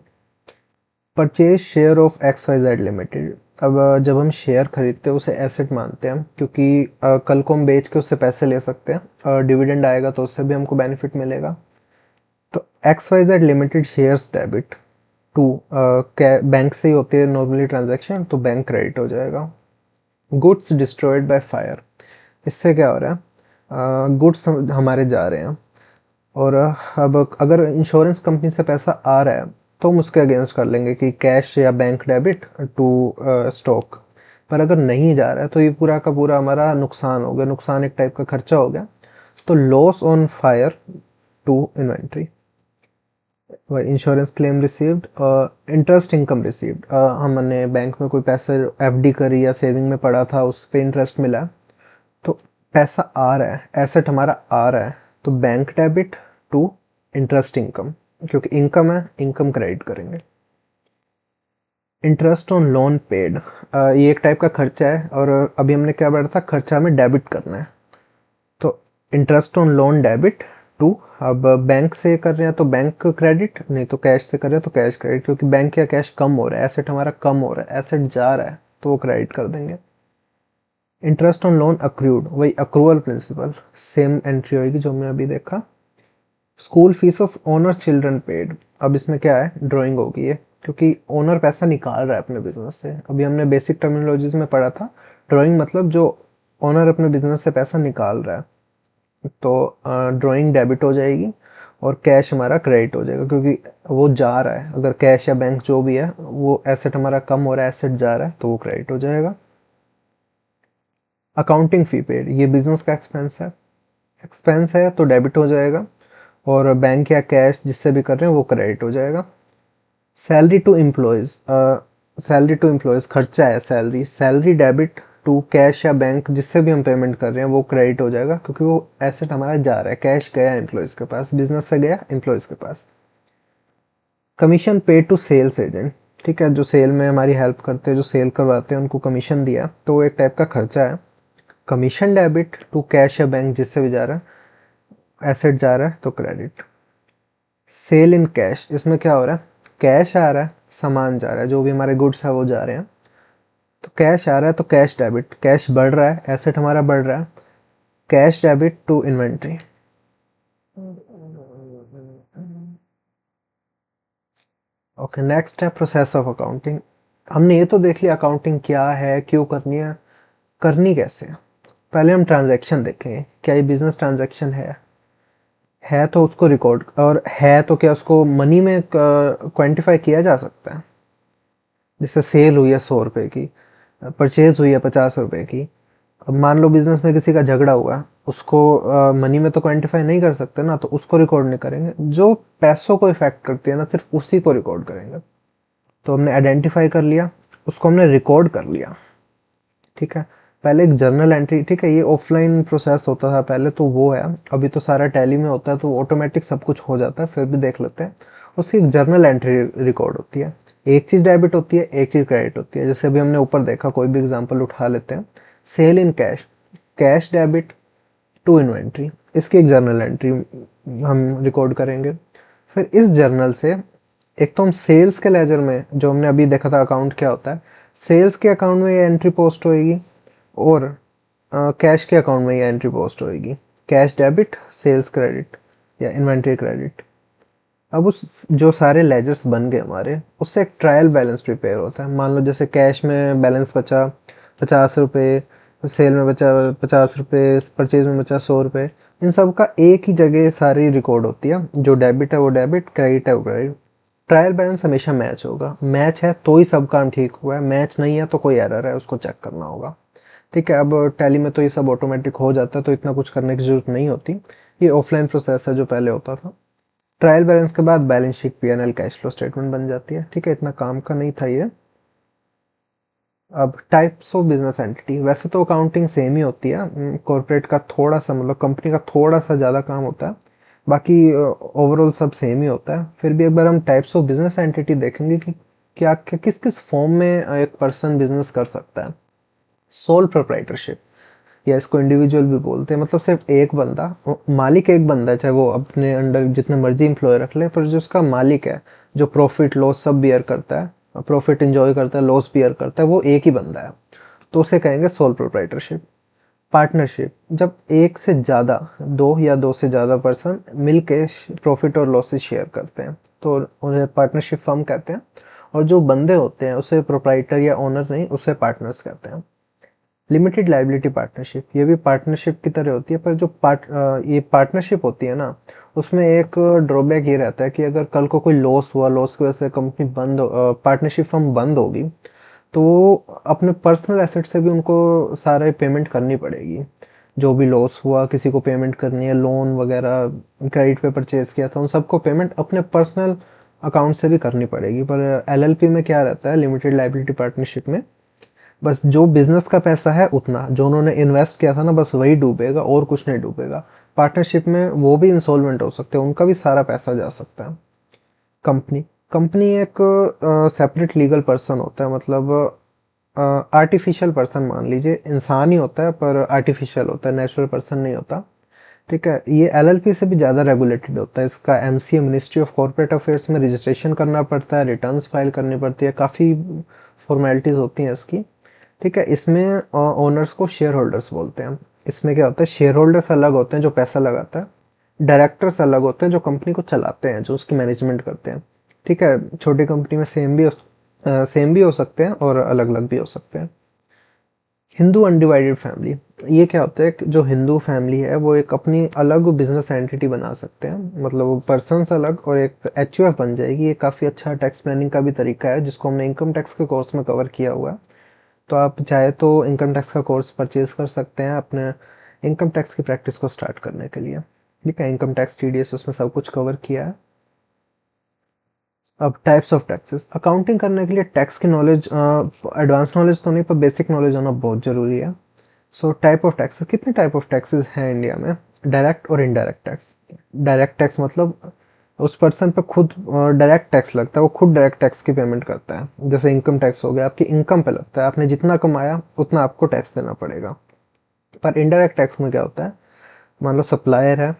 Purchase share of X Y Z limited, अब जब हम शेयर खरीदते हैं उसे एसेट मानते हैं, क्योंकि कल को हम बेच के उससे पैसे ले सकते हैं, डिविडेंड आएगा तो उससे भी हमको बेनिफिट मिलेगा। तो X Y Z limited shares debit to, bank से ही होती है नॉर्मली ट्रांजैक्शन, तो बैंक क्रेडिट हो जाएगा। गुड्स डिस्ट्रॉयड बाय फायर, इससे क्या हो रहा है, गुड्स हमारे जा रहे हैं और अब अगर इंश्योरेंस कंपनी से पैसा आ रहा है तो हम उसके अगेंस्ट कर लेंगे कि कैश या बैंक डेबिट टू स्टॉक। पर अगर नहीं जा रहा है तो ये पूरा का पूरा हमारा नुकसान हो गया, नुकसान एक टाइप का खर्चा हो गया। तो loss on fire to inventory, insurance claim received, interest income received, हमने बैंक में कोई पैसे एफडी करी या सेविंग में पड़ा था, उस पे इंटरेस्ट मिला, तो पैसा आ रहा है, एसेट हमारा आ रहा है, तो bank debit to interest income, क्योंकि इनकम है, इनकम क्रेडिट करेंगे। इंटरेस्ट ऑन लोन पेड, ये एक टाइप का खर्चा है और अभी हमने क्या बढ़ा था, खर्चा हमें डेबिट करना है, तो interest on loan debit to, अब बैंक से कर रहे हैं तो बैंक क्रेडिट, नहीं तो कैश से कर रहे हैं तो कैश क्रेडिट, क्योंकि बैंक या कैश कम हो रहा है, एसेट हमारा कम हो रहा है, एसेट जा रहा है तो वो क्रेडिट कर देंगे। इंटरेस्ट ऑन लोन अक्रूड, वही अक्रूवल प्रिंसिपल, सेम एंट्री होगी जो हमने अभी देखा। School fees of owners children paid, अब इसमें क्या है, ड्राइंग होगी ये, क्योंकि ओनर पैसा निकाल रहा है अपने बिजनेस से, अभी हमने बेसिक टर्मिनोलॉजीज में पढ़ा था, ड्राइंग मतलब जो ओनर अपने बिजनेस से पैसा निकाल रहा है, तो ड्राइंग डेबिट हो जाएगी और कैश हमारा क्रेडिट हो जाएगा, क्योंकि वो जा रहा है, अगर कैश या बैंक जो भी है वो एसेट हमारा कम हो रहा है, एसेट जा रहा है तो वो क्रेडिट हो जाएगा। अकाउंटिंग फी पेड, ये बिजनेस का एक्सपेंस है, एक्सपेंस है तो डेबिट हो जाएगा, और बैंक या कैश जिससे भी कर रहे हैं वो क्रेडिट हो जाएगा। Salary to employees, salary to employees खर्चा है, salary, salary debit to cash या बैंक जिससे भी हम पेमेंट कर रहे हैं वो क्रेडिट हो जाएगा, क्योंकि वो एसेट हमारा जा रहा है, कैश गया एम्प्लॉयज़ के पास, बिजनेस से गया एम्प्लॉयज़ के पास। कमीशन पे टू सेल्स एजेंट, ठीक है, जो सेल में हमारी हेल्प करते हैं, जो सेल करवाते हैं उनको कमीशन दिया, तो वो एक टाइप का खर्चा है। कमीशन डेबिट टू कैश या बैंक जिससे भी जा रहा है, एसेट जा रहा है तो क्रेडिट। सेल इन कैश, इसमें क्या हो रहा है, कैश आ रहा है, सामान जा रहा है, जो भी हमारे गुड्स है वो जा रहे हैं, तो कैश आ रहा है तो कैश डेबिट, कैश बढ़ रहा है, एसेट हमारा बढ़ रहा है, cash debit to inventory. Okay, next है प्रोसेस ऑफ अकाउंटिंग। हमने ये तो देख लिया अकाउंटिंग क्या है, क्यों करनी है, करनी कैसे है। पहले हम ट्रांजैक्शन देखेंगे, क्या ये बिजनेस ट्रांजैक्शन है तो उसको रिकॉर्ड, और है तो क्या उसको मनी में क्वांटिफाई किया जा सकता है। जैसे सेल हुई है 100 रुपए की, परचेज हुई है 50 रुपए की, अब मान लो बिजनेस में किसी का झगड़ा हुआ, उसको मनी में तो क्वांटिफाई नहीं कर सकते ना, तो उसको रिकॉर्ड नहीं करेंगे, जो पैसों को इफेक्ट करती है ना सिर्फ उसी को रिकॉर्ड करेंगे। तो हमने आइडेंटिफाई कर लिया, उसको हमने रिकॉर्ड कर लिया, ठीक है। पहले एक जर्नल एंट्री, ठीक है, ये ऑफलाइन प्रोसेस होता था पहले, तो वो है, अभी तो सारा टैली में होता है तो ऑटोमेटिक सब कुछ हो जाता है, फिर भी देख लेते हैं। उसकी एक जर्नल एंट्री रिकॉर्ड होती है, एक चीज़ डेबिट होती है, एक चीज़ क्रेडिट होती है। जैसे अभी हमने ऊपर देखा, कोई भी एग्जांपल उठा लेते हैं, sale in cash, cash debit to inventory, इसकी एक जर्नल एंट्री हम रिकॉर्ड करेंगे। फिर इस जर्नल से एक तो हम सेल्स के लेजर में, जो हमने अभी देखा था अकाउंट क्या होता है, सेल्स के अकाउंट में ये एंट्री पोस्ट होएगी, और कैश के अकाउंट में ये एंट्री पोस्ट होएगी, कैश डेबिट, सेल्स क्रेडिट या इन्वेंट्री क्रेडिट। अब उस जो सारे लेजर्स बन गए हमारे, उससे एक ट्रायल बैलेंस प्रिपेयर होता है। मान लो जैसे कैश में बैलेंस बचा 50 रुपये, सेल में बचा 50 रुपये, परचेज में बचा 100 रुपये, इन सब का एक ही जगह सारी रिकॉर्ड होती है, जो डेबिट है वो डेबिट, क्रेडिट है वो क्रेडिट। ट्रायल बैलेंस हमेशा मैच होगा, मैच है तो ही सब काम ठीक हुआ है, मैच नहीं है तो कोई एरर है, उसको चेक करना होगा, ठीक है। अब टैली में तो ये सब ऑटोमेटिक हो जाता है, तो इतना कुछ करने की ज़रूरत नहीं होती, ये ऑफलाइन प्रोसेस है जो पहले होता था। ट्रायल बैलेंस के बाद balance sheet, PNL, cash flow statement बन जाती है, ठीक है, इतना काम का नहीं था ये। अब टाइप्स ऑफ बिजनेस एंटिटी, वैसे तो अकाउंटिंग सेम ही होती है, कॉर्पोरेट का थोड़ा सा, मतलब कंपनी का थोड़ा सा ज़्यादा काम होता है, बाकी ओवरऑल सब सेम ही होता है। फिर भी एक बार हम टाइप्स ऑफ बिजनेस एंटिटी देखेंगे कि क्या किस किस फॉर्म में एक पर्सन बिजनेस कर सकता है। सोल प्रोप्राइटरशिप, या इसको इंडिविजुअल भी बोलते हैं, मतलब सिर्फ एक बंदा, मालिक एक बंदा है, चाहे वो अपने अंडर जितने मर्जी एम्प्लॉय रख ले, पर जो उसका मालिक है, जो प्रॉफिट लॉस सब बियर करता है, प्रॉफिट इंजॉय करता है, लॉस बियर करता है, वो एक ही बंदा है, तो उसे कहेंगे सोल प्रोप्राइटरशिप। पार्टनरशिप, जब एक से ज़्यादा, दो या दो से ज़्यादा पर्सन मिल के प्रॉफिट और लॉसेस शेयर करते हैं तो उन्हें पार्टनरशिप फर्म कहते हैं। और जो बंदे होते हैं उसे प्रोप्राइटर या ओनर नहीं, उसे पार्टनर्स कहते हैं। लिमिटेड लाइबिलिटी पार्टनरशिप, ये भी पार्टनरशिप की तरह होती है, पर जो ये पार्टनरशिप होती है ना, उसमें एक ड्रॉबैक ये रहता है कि अगर कल को कोई लॉस हुआ, लॉस की वजह से कंपनी बंद, पार्टनरशिप फर्म बंद होगी, तो वो अपने पर्सनल एसेट से भी उनको सारा पेमेंट करनी पड़ेगी। जो भी लॉस हुआ किसी को पेमेंट करनी है, लोन वगैरह क्रेडिट पे परचेज किया था, उन सबको पेमेंट अपने पर्सनल अकाउंट से भी करनी पड़ेगी। पर एलएलपी में क्या रहता है, लिमिटेड लाइबिलिटी पार्टनरशिप में बस जो बिजनेस का पैसा है उतना, जो उन्होंने इन्वेस्ट किया था ना, बस वही डूबेगा और कुछ नहीं डूबेगा। पार्टनरशिप में वो भी इंसॉल्वेंट हो सकते हैं, उनका भी सारा पैसा जा सकता है। कंपनी, कंपनी एक सेपरेट लीगल पर्सन होता है, मतलब आर्टिफिशियल पर्सन मान लीजिए, इंसान ही होता है पर आर्टिफिशियल होता है, नेचुरल पर्सन नहीं होता। ठीक है, ये एलएलपी से भी ज़्यादा रेगुलेटेड होता है। इसका MCA, ministry of corporate affairs में रजिस्ट्रेशन करना पड़ता है, रिटर्न्स फाइल करनी पड़ती है, काफ़ी फॉर्मेलिटीज़ होती हैं इसकी। ठीक है, इसमें ओनर्स को शेयर होल्डर्स बोलते हैं। इसमें क्या होता है, शेयर होल्डर्स अलग होते हैं जो पैसा लगाता है, डायरेक्टर्स अलग होते हैं जो कंपनी को चलाते हैं, जो उसकी मैनेजमेंट करते हैं। ठीक है, छोटी कंपनी में सेम भी हो सकते हैं और अलग अलग भी हो सकते हैं। हिंदू अनडिवाइडेड फैमिली, ये क्या होता है कि जो हिंदू फैमिली है वो एक अपनी अलग बिजनेस एंटिटी बना सकते हैं, मतलब वो पर्सनस अलग और एक एचयूएफ बन जाएगी। ये काफ़ी अच्छा टैक्स प्लानिंग का भी तरीका है, जिसको हमने इनकम टैक्स के कोर्स में कवर किया हुआ है। तो आप चाहे तो इनकम टैक्स का कोर्स परचेज कर सकते हैं अपने इनकम टैक्स की प्रैक्टिस को स्टार्ट करने के लिए। ठीक है, इनकम टैक्स, टीडीएस, उसमें सब कुछ कवर किया है। अब टाइप्स ऑफ टैक्सेस, अकाउंटिंग करने के लिए टैक्स की नॉलेज, एडवांस नॉलेज तो नहीं पर बेसिक नॉलेज होना बहुत ज़रूरी है। सो टाइप ऑफ टैक्सेस, कितने टाइप ऑफ टैक्सेस हैं इंडिया में? डायरेक्ट और इनडायरेक्ट टैक्स। डायरेक्ट टैक्स मतलब उस पर्सन पे खुद डायरेक्ट टैक्स लगता है, वो खुद डायरेक्ट टैक्स की पेमेंट करता है। जैसे इनकम टैक्स हो गया, आपकी इनकम पे लगता है, आपने जितना कमाया उतना आपको टैक्स देना पड़ेगा। पर इनडायरेक्ट टैक्स में क्या होता है, मान लो सप्लायर है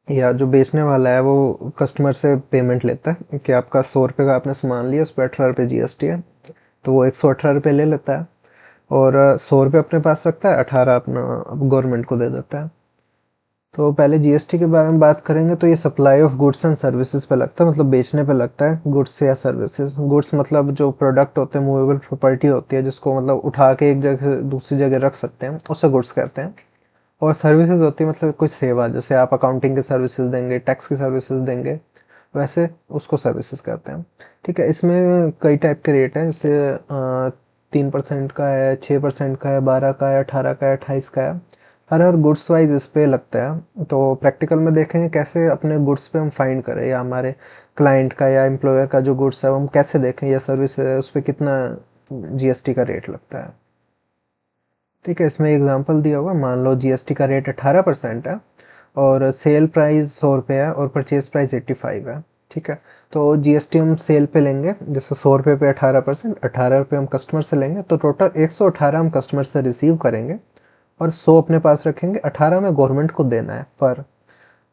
या जो बेचने वाला है, वो कस्टमर से पेमेंट लेता है कि आपका 100 रुपये का आपने सामान लिया, उस पर 18 रुपये जीएसटी है, तो वो 118 रुपये ले लेता है और 100 रुपये अपने पास रखता है, 18 अपना गवर्नमेंट को दे देता है। तो पहले जीएसटी के बारे में बात करेंगे, तो ये supply of goods and services पे लगता है, मतलब बेचने पे लगता है गुड्स या सर्विसेज। गुड्स मतलब जो प्रोडक्ट होते हैं, मूवेबल प्रॉपर्टी होती है, जिसको मतलब उठा के एक जगह से दूसरी जगह रख सकते हैं, उसे गुड्स कहते हैं। और सर्विसेज होती है मतलब कोई सेवा, जैसे आप अकाउंटिंग की सर्विसेज देंगे, टैक्स की सर्विसेज देंगे, वैसे उसको सर्विसेज कहते हैं। ठीक है, इसमें कई टाइप के रेट हैं, जैसे 3% का है, 6% का है, 12 का है, 18 का है, 28 का है। हर गुड्स वाइज इस पे लगता है। तो प्रैक्टिकल में देखेंगे कैसे अपने गुड्स पे हम फाइंड करें, या हमारे क्लाइंट का या एम्प्लॉयर का जो गुड्स है वो हम कैसे देखें, या सर्विस है उस पर कितना जीएसटी का रेट लगता है। ठीक है, इसमें एग्जांपल दिया हुआ, मान लो जीएसटी का रेट 18% है और सेल प्राइस 100 रुपये है और परचेज प्राइस 85 है। ठीक है, तो जीएसटी हम सेल पे लेंगे, जैसे 100 रुपये पे 18%, 18 रुपये हम कस्टमर से लेंगे, तो टोटल 118 हम कस्टमर से रिसीव करेंगे और 100 अपने पास रखेंगे। 18 में गवर्नमेंट को देना है, पर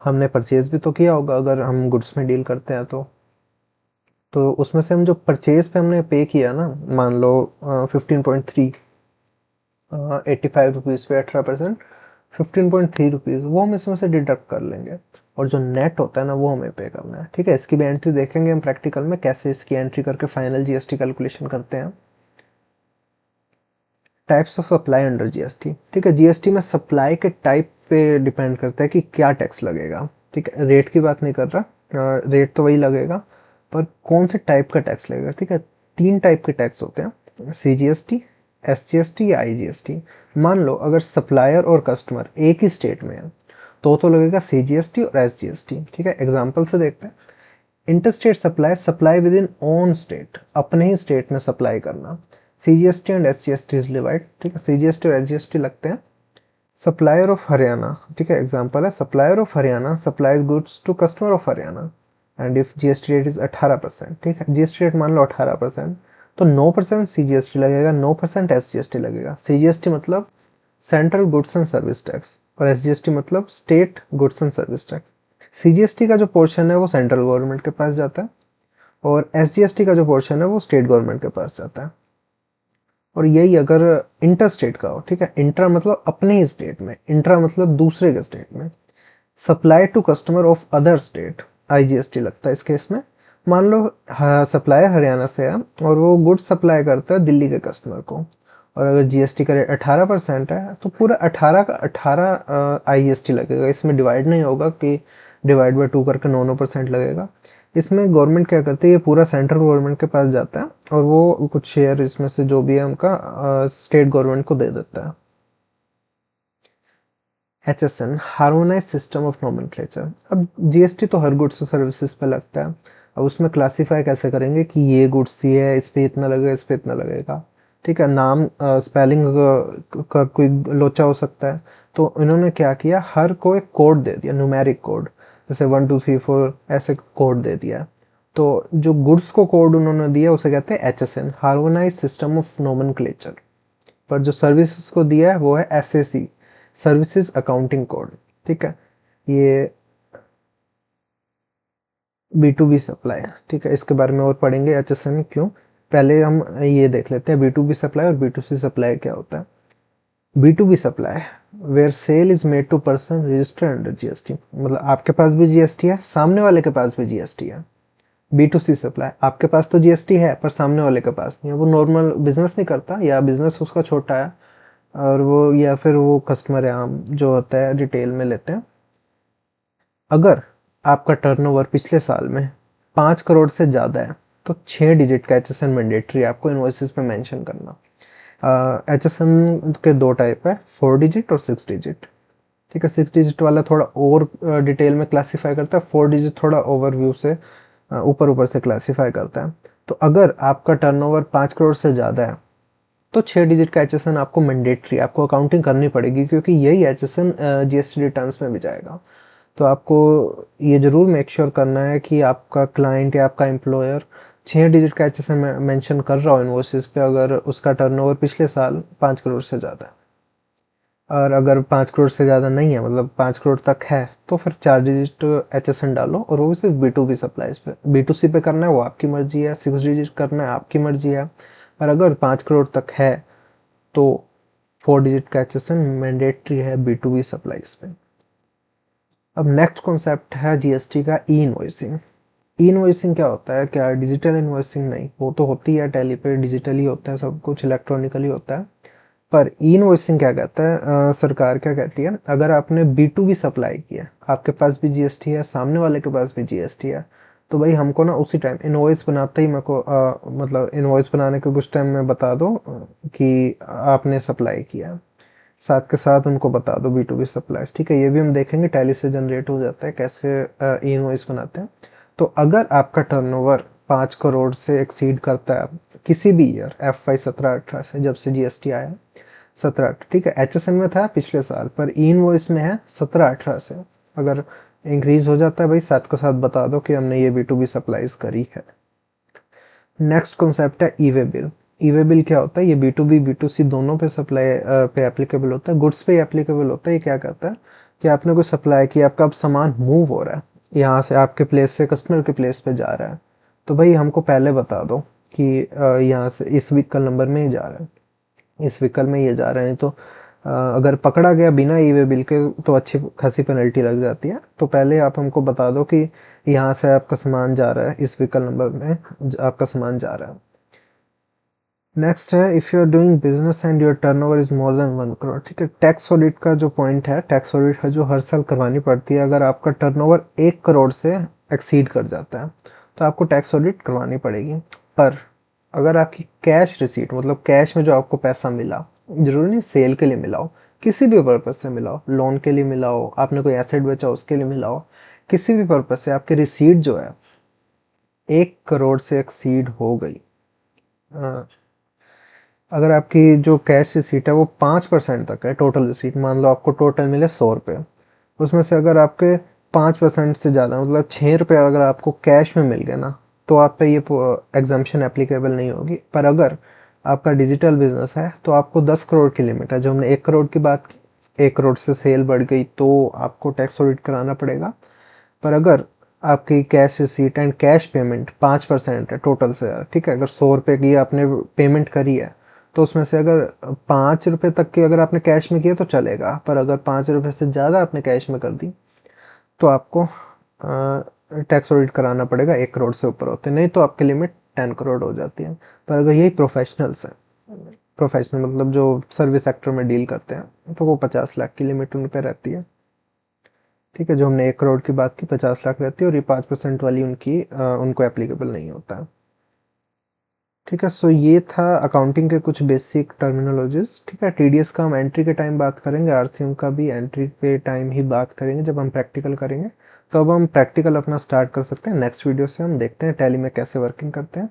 हमने परचेज भी तो किया होगा अगर हम गुड्स में डील करते हैं तो उसमें से हम जो परचेज पे हमने पे किया ना, मान लो 15.3, 85 रुपीज़ पे 18%, 15.3 रुपीज़, वो हम इसमें से डिडक्ट कर लेंगे और जो नेट होता है ना वो हमें पे करना है। ठीक है, इसकी भी एंट्री देखेंगे हम प्रैक्टिकल में, कैसे इसकी एंट्री करके फाइनल जीएसटी कैलकुलेशन करते हैं। Types of supply under GST. ठीक है, जीएसटी में सप्लाई के टाइप पे डिपेंड करता है कि क्या टैक्स लगेगा। ठीक है, रेट की बात नहीं कर रहा, रेट तो वही लगेगा, पर कौन से टाइप का टैक्स लगेगा। ठीक है, 3 टाइप के टैक्स होते हैं, सीजीएसटी, एसजीएसटी या आईजीएसटी। मान लो अगर सप्लायर और कस्टमर एक ही स्टेट में है तो लगेगा सीजीएसटी और एसजीएसटी। ठीक है, एग्जाम्पल से देखते हैं। Interstate supply, supply with in own state, अपने ही स्टेट में सप्लाई करना। CGST and SGST is divide. ठीक है, सीजीएसटी और एसजीएसटी लगते हैं। सप्लायर ऑफ हरियाणा, ठीक है, एग्जांपल है, supplier of Haryana supplies goods to customer of Haryana and if GST rate is 18%। ठीक है, जीएसटी रेट मान लो 18%, तो 9% सीजीएसटी लगेगा, 9% एसजीएसटी लगेगा। सीजीएसटी मतलब central goods and service tax और एसजीएसटी मतलब state goods and service tax. CGST का जो पोर्शन है वो सेंट्रल गवर्नमेंट के पास जाता है और SGST का जो पोर्शन है वो स्टेट गवर्नमेंट के पास जाता है। और यही अगर इंटर स्टेट का हो, ठीक है, इंट्रा मतलब अपने ही स्टेट में, इंट्रा मतलब दूसरे के स्टेट में, supply to customer of other state, IGST लगता है इस केस में। मान लो सप्लायर हरियाणा से है और वो गुड्स सप्लाई करता है दिल्ली के कस्टमर को, और अगर GST का रेट 18% है तो पूरा 18 का 18 IGST लगेगा। इसमें डिवाइड नहीं होगा कि डिवाइड बाय 2 करके 9% लगेगा। इसमें गवर्नमेंट क्या करती है, ये पूरा सेंट्रल गवर्नमेंट के पास जाता है और वो कुछ शेयर इसमें से जो भी है उनका स्टेट गवर्नमेंट को दे देता है। HSN harmonise system of nomenclature. अब GST तो हर गुड्स और सर्विसेज पे लगता है। अब उसमें क्लासीफाई कैसे करेंगे कि ये गुड्स ये है, इस पे इतना लगेगा, इस पे इतना लगेगा, ठीक है। नाम स्पेलिंग का कोई लोचा हो सकता है, तो इन्होंने क्या किया, हर को एक कोड दे दिया, न्यूमेरिक कोड, जैसे 1 2 3 4 ऐसे कोड दे दिया। तो जो गुड्स को कोड उन्होंने दिया उसे कहते हैं HSN harmonise system of nomenclature. पर जो सर्विसेज को दिया है वो है SAC सर्विसेज अकाउंटिंग कोड, ठीक है। ये B2B सप्लाई, ठीक है, इसके बारे में और पढ़ेंगे HSN क्यों। पहले हम ये देख लेते हैं B2B सप्लाई और B2C सप्लाई क्या होता है। B2B supply where sale is made to person registered under GST, मतलब आपके पास भी GST है, सामने वाले के पास भी GST है। B2C सप्लाई आपके पास तो GST है पर सामने वाले के पास नहीं है, वो नॉर्मल बिजनेस नहीं करता या बिजनेस उसका छोटा है और वो, या फिर वो कस्टमर है आम जो होता है रिटेल में लेते हैं। अगर आपका टर्नओवर पिछले साल में 5 करोड़ से ज़्यादा है तो 6 डिजिट का HSN मैंडेटरी आपको इन्वॉइसेस पे मेंशन करना। HSN के 2 टाइप है, 4 डिजिट और 6 डिजिट, ठीक है। 6 डिजिट वाला थोड़ा और डिटेल में क्लासीफाई करता है, 4 डिजिट थोड़ा ओवरव्यू से ऊपर ऊपर से क्लासीफाई करता है। तो अगर आपका टर्नओवर 5 करोड़ से ज़्यादा है तो 6 डिजिट का HSN आपको मैंडेटरी, आपको अकाउंटिंग करनी पड़ेगी, क्योंकि यही HSN GST रिटर्न्स में भी जाएगा। तो आपको ये ज़रूर मेक श्योर करना है कि आपका क्लाइंट या आपका एम्प्लॉयर 6 डिजिट का HSN मेंशन कर रहा हो इन्वॉइसेस पे, अगर उसका टर्नओवर पिछले साल 5 करोड़ से ज़्यादा है। और अगर 5 करोड़ से ज़्यादा नहीं है, मतलब 5 करोड़ तक है, तो फिर 4 डिजिट HSN डालो, और वो भी सिर्फ B2B सप्लाईज पे। B2C पे करना है वो आपकी मर्जी है, 6 डिजिट करना है आपकी मर्जी है। पर अगर 5 करोड़ तक है तो 4 डिजिट का HSN मैंडेटरी है B2B सप्लाईज पे। अब नेक्स्ट कॉन्सेप्ट है GST का ई इनवॉइसिंग। ई इनवॉइसिंग क्या होता है, क्या डिजिटल इनवॉइसिंग नहीं, वो तो होती है टैली पे, डिजिटली होता है, सब कुछ इलेक्ट्रॉनिकली होता है। पर ई इनवॉइसिंग क्या कहता है, सरकार क्या कहती है, अगर आपने B2B सप्लाई किया, आपके पास भी GST है, सामने वाले के पास भी GST है, तो भाई हमको ना उसी टाइम इनवॉइस बनाते ही मेरे को मतलब इनवॉइस बनाने के कुछ टाइम में बता दो कि आपने सप्लाई किया, साथ के साथ उनको बता दो B2B सप्लाईज, ठीक है। ये भी हम देखेंगे, टैली से जनरेट हो जाता है कैसे ई इनवॉइस बनाते हैं। तो अगर आपका टर्नओवर 5 करोड़ से एक्सीड करता है किसी भी ईयर, FY 17-18 से, जब से GST आया 17-18, ठीक है, HSN में था पिछले साल, पर ई इनवॉइस में है 17-18 से। अगर इंक्रीज हो जाता है भाई, साथ के साथ बता दो कि हमने ये B2B सप्लाईज करी है। नेक्स्ट कॉन्सेप्ट है ई वे बिल। ई वे बिल क्या होता है, ये B2B B2C दोनों पे सप्लाई पे एप्लीकेबल होता है, गुड्स पे एप्लीकेबल होता है। ये क्या कहता है कि आपने कुछ सप्लाई किया, आपका अब सामान मूव हो रहा है, यहाँ से आपके प्लेस से कस्टमर के प्लेस पे जा रहा है, तो भाई हमको पहले बता दो कि यहाँ से इस व्हीकल नंबर में ही जा रहा है, इस व्हीकल में ये जा रहा है। नहीं तो अगर पकड़ा गया बिना ई वे बिल के तो अच्छी खासी पेनल्टी लग जाती है। तो पहले आप हमको बता दो कि यहाँ से आपका सामान जा रहा है, इस व्हीकल नंबर में आपका सामान जा रहा है। नेक्स्ट है, if you are doing business and your turnover is more than 1 crore, ठीक है। टैक्स ऑडिट का जो पॉइंट है, टैक्स ऑडिट है जो हर साल करवानी पड़ती है। अगर आपका टर्नओवर 1 करोड़ से एक्सीड कर जाता है तो आपको टैक्स ऑडिट करवानी पड़ेगी। पर अगर आपकी कैश रिसीट, मतलब कैश में जो आपको पैसा मिला, जरूरी नहीं सेल के लिए मिला हो, किसी भी पर्पज से मिला हो, लोन के लिए मिला हो, आपने कोई एसेट बेचा उसके लिए मिला हो, किसी भी पर्पज से आपकी रिसीट जो है 1 करोड़ से एक्सीड हो गई, अगर आपकी जो कैश रिसीट है वो 5% तक है टोटल रिसीट, मान लो आपको टोटल मिले 100 रुपये, उसमें से अगर आपके 5% से ज़्यादा, मतलब 6 रुपये अगर आपको कैश में मिल गए ना, तो आप पे ये एग्जाम्पशन एप्लीकेबल नहीं होगी। पर अगर आपका डिजिटल बिजनेस है तो आपको 10 करोड़ की लिमिट है, जो हमने 1 करोड़ की बात की, 1 करोड़ से सेल बढ़ गई तो आपको टैक्स ऑडिट कराना पड़ेगा। पर अगर आपकी cash receipt and cash payment 5% है टोटल से यार, ठीक है। अगर 100 रुपये की आपने पेमेंट करी है तो उसमें से अगर 5 रुपये तक की अगर आपने कैश में किया तो चलेगा, पर अगर 5 रुपये से ज़्यादा आपने कैश में कर दी तो आपको टैक्स ऑडिट कराना पड़ेगा। 1 करोड़ से ऊपर होते, नहीं तो आपकी लिमिट 10 करोड़ हो जाती है। पर अगर यही प्रोफेशनल्स हैं, प्रोफेशनल मतलब जो सर्विस सेक्टर में डील करते हैं, तो वो 50 लाख की लिमिट उन पर रहती है, ठीक है। जो हमने 1 करोड़ की बात की 50 लाख रहती है, और ये 5% वाली उनकी उनको एप्लीकेबल नहीं होता है, ठीक है। सो ये था अकाउंटिंग के कुछ बेसिक टर्मिनोलॉजीज, ठीक है। टीडीएस का हम एंट्री के टाइम बात करेंगे, आरसीएम का भी एंट्री के टाइम ही बात करेंगे जब हम प्रैक्टिकल करेंगे। तो अब हम प्रैक्टिकल अपना स्टार्ट कर सकते हैं। नेक्स्ट वीडियो से हम देखते हैं टैली में कैसे वर्किंग करते हैं।